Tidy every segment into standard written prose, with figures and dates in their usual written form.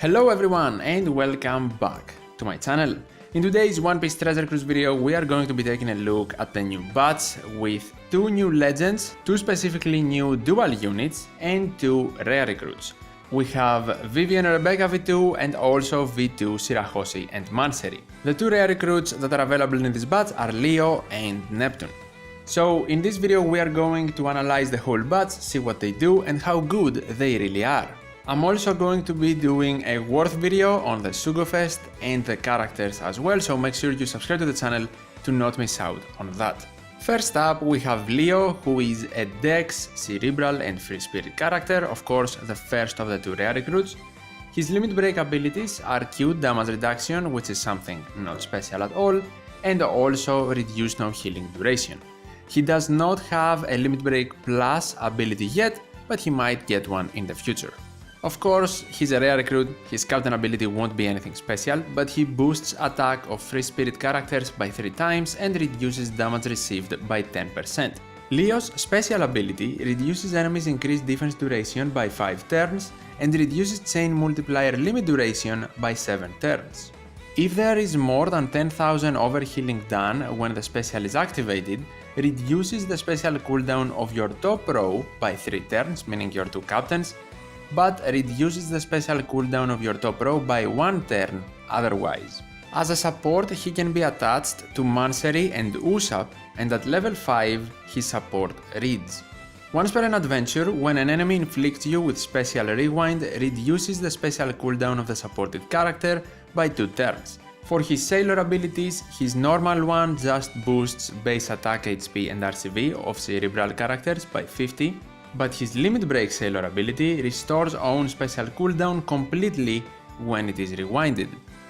Hello everyone and welcome back to my channel. In today's One Piece Treasure Cruise video we are going to be taking a look at the new bots with 2 new legends, 2 specifically new dual units and 2 rare recruits. We have Vivi and Rebecca V2 and also V2 Shirahoshi and Mansherry. The 2 rare recruits that are available in this bots are Leo and Neptune. So in this video we are going to analyze the whole bots, see what they do and how good they really are. I'm also going to be doing a Worth video on the Sugofest and the characters as well, so make sure you subscribe to the channel to not miss out on that. First up we have Leo, who is a Dex, Cerebral and Free Spirit character, of course the first of the 2 rare recruits. His limit break abilities are Q damage reduction, which is something not special at all, and also reduce no healing duration. He does not have a limit break plus ability yet, but he might get one in the future. Of course, he's a rare recruit, his captain ability won't be anything special, but he boosts attack of Free Spirit characters by 3 times and reduces damage received by 10%. Leo's special ability reduces enemies' increased defense duration by 5 turns and reduces chain multiplier limit duration by 7 turns. If there is more than 10,000 overhealing done when the special is activated, reduces the special cooldown of your top row by 3 turns, meaning your 2 captains, but reduces the special cooldown of your top row by 1 turn otherwise. As a support, he can be attached to Mansherry and Usopp, and at level 5 his support reads. Once per an adventure, when an enemy inflicts you with special rewind, reduces the special cooldown of the supported character by 2 turns. For his sailor abilities, his normal one just boosts base attack HP and RCV of cerebral characters by 50, but his limit break sailor ability restores own special cooldown completely when it is rewinded.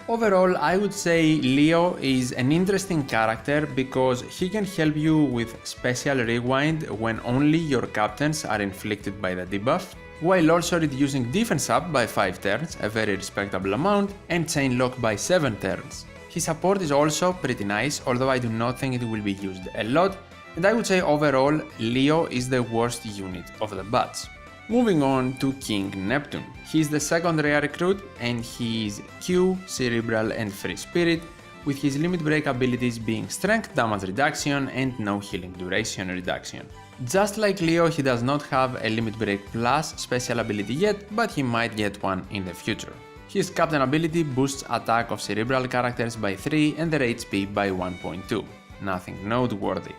Overall, I would say Leo is an interesting character because he can help you with special rewind when only your captains are inflicted by the debuff, while also reducing defense up by 5 turns, a very respectable amount, and chain lock by 7 turns. His support is also pretty nice, although I do not think it will be used a lot, and I would say overall Leo is the worst unit of the bots. Moving on to King Neptune. He is the second rare recruit and he is Q, Cerebral and Free Spirit, with his limit break abilities being strength damage reduction and no healing duration reduction. Just like Leo, he does not have a limit break plus special ability yet, but he might get one in the future. His captain ability boosts attack of cerebral characters by 3 and their HP by 1.2. Nothing noteworthy.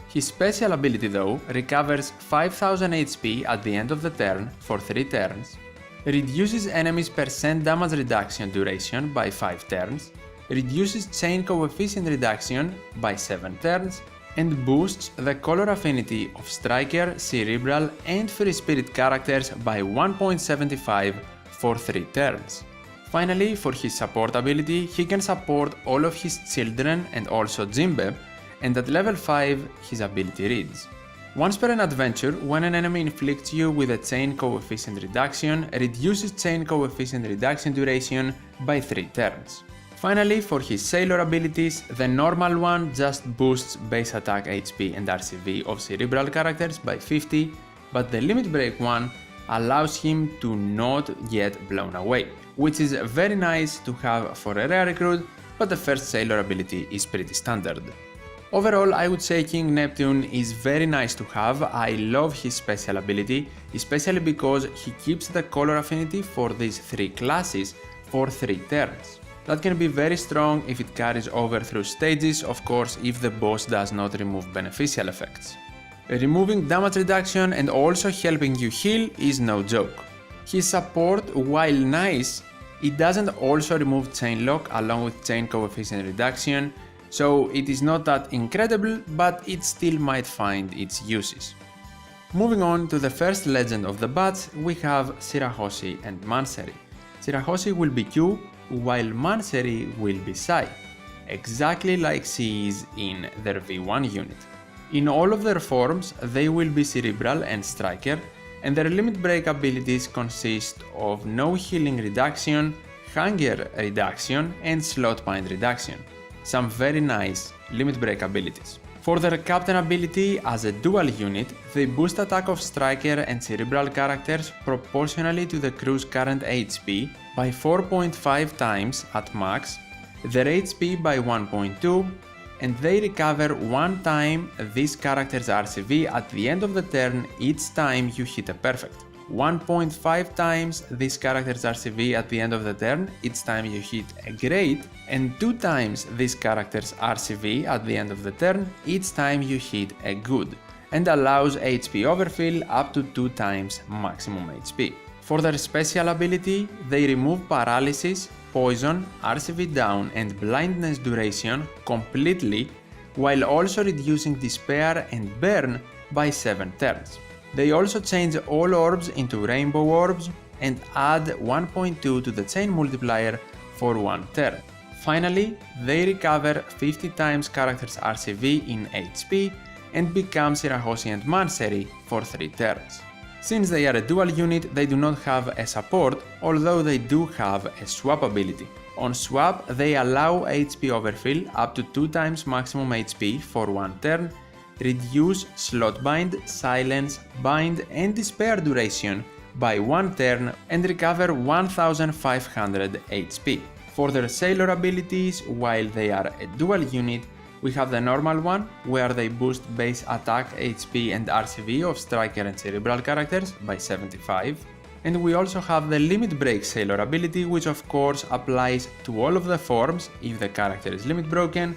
His special ability though recovers 5000 HP at the end of the turn for 3 turns, reduces enemies' percent damage reduction duration by 5 turns, reduces chain coefficient reduction by 7 turns, and boosts the color affinity of Striker, Cerebral and Free Spirit characters by 1.75 for 3 turns. Finally, for his support ability, he can support all of his children and also Jinbe, and at level 5 his ability reads. Once per an adventure, when an enemy inflicts you with a chain coefficient reduction, reduces chain coefficient reduction duration by 3 turns. Finally, for his sailor abilities, the normal one just boosts base attack HP and RCV of cerebral characters by 50, but the limit break one allows him to not get blown away, which is very nice to have for a rare recruit, but the first sailor ability is pretty standard. Overall, I would say King Neptune is very nice to have. I love his special ability, especially because he keeps the color affinity for these 3 classes for 3 turns. That can be very strong if it carries over through stages, of course if the boss does not remove beneficial effects. Removing damage reduction and also helping you heal is no joke. His support, while nice, it doesn't also remove chain lock along with chain coefficient reduction, so it is not that incredible, but it still might find its uses. Moving on to the first legend of the bots, we have Shirahoshi and Mansherry. Shirahoshi will be Q, while Mansherry will be Psi, exactly like she is in their V1 unit. In all of their forms, they will be Cerebral and Striker, and their limit break abilities consist of no healing reduction, hunger reduction, and slot point reduction. Some very nice limit break abilities. For their captain ability as a dual unit, they boost attack of Striker and Cerebral characters proportionally to the crew's current HP by 4.5 times at max, their HP by 1.2, and they recover 1 time this character's RCV at the end of the turn each time you hit a perfect. 1.5 times this character's RCV at the end of the turn each time you hit a great, and 2 times this character's RCV at the end of the turn each time you hit a good, and allows HP overfill up to 2 times maximum HP. For their special ability, they remove paralysis, poison, RCV down and blindness duration completely, while also reducing despair and burn by 7 turns. They also change all orbs into rainbow orbs and add 1.2 to the chain multiplier for 1 turn. Finally, they recover 50 times character's RCV in HP and become Shirahoshi and Mansherry for 3 turns. Since they are a dual unit, they do not have a support, although they do have a swap ability. On swap, they allow HP overfill up to 2 times maximum HP for 1 turn, reduce slot bind, silence, bind and despair duration by 1 turn and recover 1500 HP. For their sailor abilities, while they are a dual unit, we have the normal one, where they boost base attack, HP and RCV of striker and cerebral characters by 75. And we also have the limit break sailor ability, which of course applies to all of the forms if the character is limit broken,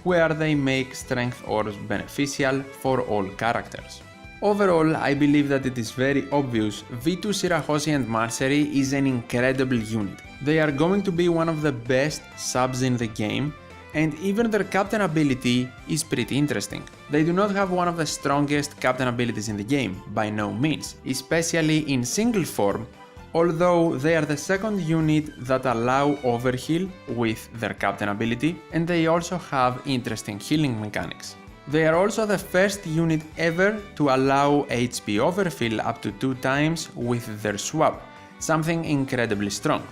where they make strength orbs beneficial for all characters. Overall, I believe that it is very obvious V2 Shirahoshi and Mansherry is an incredible unit. They are going to be one of the best subs in the game, and even their captain ability is pretty interesting. They do not have one of the strongest captain abilities in the game, by no means, especially in single form, although they are the second unit that allow overheal with their captain ability, and they also have interesting healing mechanics. They are also the first unit ever to allow HP overfill up to 2 times with their swap, something incredibly strong.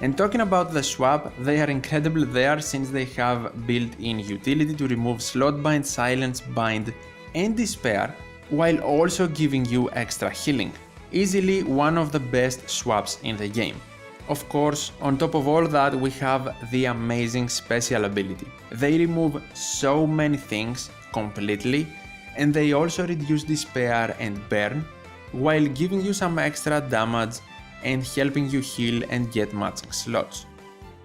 And talking about the swap, they are incredible there since they have built-in utility to remove slot bind, silence bind and despair, while also giving you extra healing. Easily one of the best swaps in the game. Of course, on top of all that, we have the amazing special ability. They remove so many things completely, and they also reduce despair and burn, while giving you some extra damage and helping you heal and get matching slots.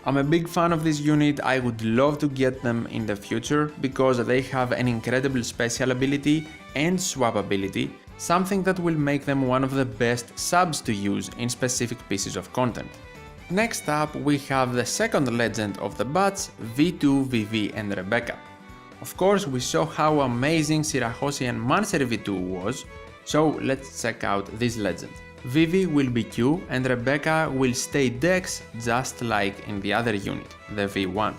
I'm a big fan of this unit. I would love to get them in the future because they have an incredible special ability and swap ability, something that will make them one of the best subs to use in specific pieces of content. Next up, we have the second legend of the batch, V2 Vivi and Rebecca. Of course, we saw how amazing Shirahoshi and Mansherry V2 was, so let's check out this legend. Vivi will be Q and Rebecca will stay Dex, just like in the other unit, the V1.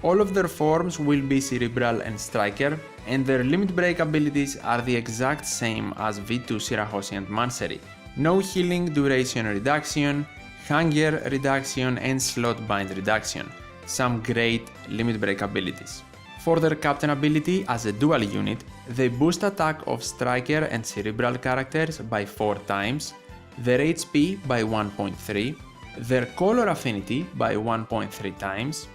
All of their forms will be Cerebral and Striker, and their limit break abilities are the exact same as V2 Shirahoshi and Mansherry. No healing duration reduction, hunger reduction and slot bind reduction. Some great limit break abilities. For their captain ability as a dual unit, they boost attack of Striker and Cerebral characters by 4 times, their HP by 1.3, their color affinity by 1.3 times,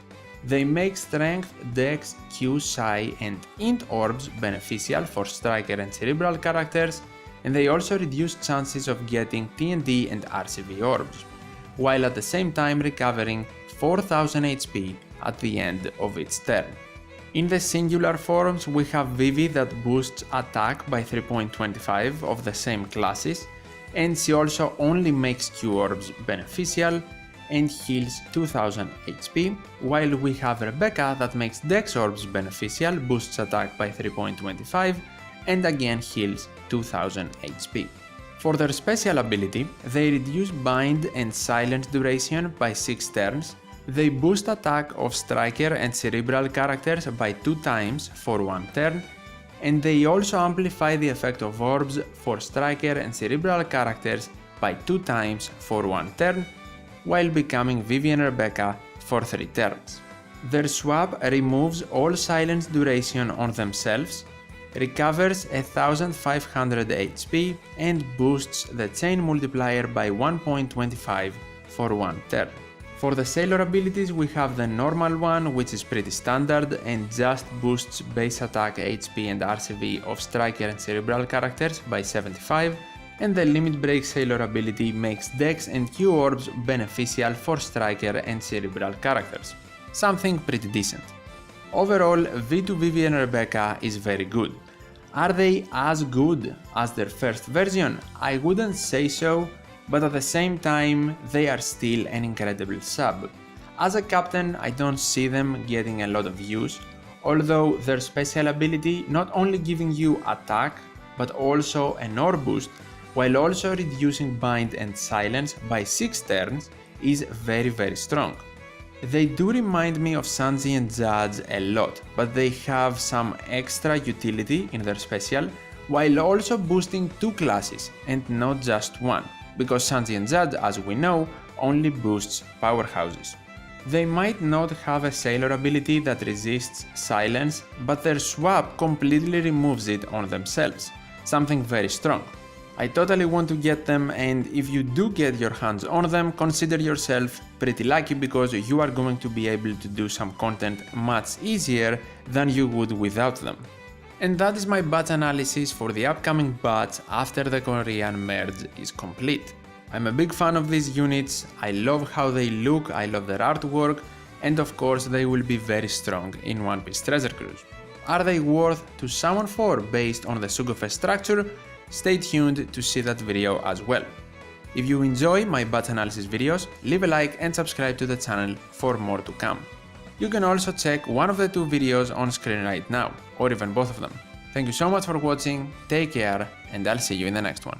they make strength, dex, Q, psi and int orbs beneficial for Striker and Cerebral characters, and they also reduce chances of getting TNT and RCV orbs, while at the same time recovering 4000 HP at the end of each turn. In the singular forms, we have Vivi that boosts attack by 3.25 of the same classes, and she also only makes Q orbs beneficial and heals 2000 HP, while we have Rebecca that makes Dex orbs beneficial, boosts attack by 3.25 and again heals 2000 HP. For their special ability, they reduce bind and silence duration by 6 turns, they boost attack of Striker and Cerebral characters by 2 times for 1 turn, and they also amplify the effect of orbs for Striker and Cerebral characters by 2 times for 1 turn, while becoming Vivi and Rebecca for 3 turns. Their swap removes all silence duration on themselves, recovers 1500 HP and boosts the chain multiplier by 1.25 for 1 turn. For the sailor abilities we have the normal one, which is pretty standard and just boosts base attack, HP and RCV of striker and cerebral characters by 75, and the limit break sailor ability makes Dex and Q orbs beneficial for striker and cerebral characters. Something pretty decent. Overall, V2 Vivi and Rebecca is very good. Are they as good as their first version? I wouldn't say so, but at the same time, they are still an incredible sub. As a captain, I don't see them getting a lot of use, although their special ability not only giving you attack, but also an orb boost, while also reducing bind and silence by 6 turns, is very strong. They do remind me of Sanji and Judge a lot, but they have some extra utility in their special, while also boosting 2 classes and not just one, because Sanji and Judge, as we know, only boosts powerhouses. They might not have a sailor ability that resists silence, but their swap completely removes it on themselves, something very strong. I totally want to get them, and if you do get your hands on them, consider yourself pretty lucky because you are going to be able to do some content much easier than you would without them. And that is my batch analysis for the upcoming batch after the Korean merge is complete. I'm a big fan of these units, I love how they look, I love their artwork, and of course they will be very strong in One Piece Treasure Cruise. Are they worth to summon for based on the Sugofest structure? Stay tuned to see that video as well. If you enjoy my batch analysis videos, leave a like and subscribe to the channel for more to come. You can also check one of the 2 videos on screen right now, or even both of them. Thank you so much for watching, take care, and I'll see you in the next one.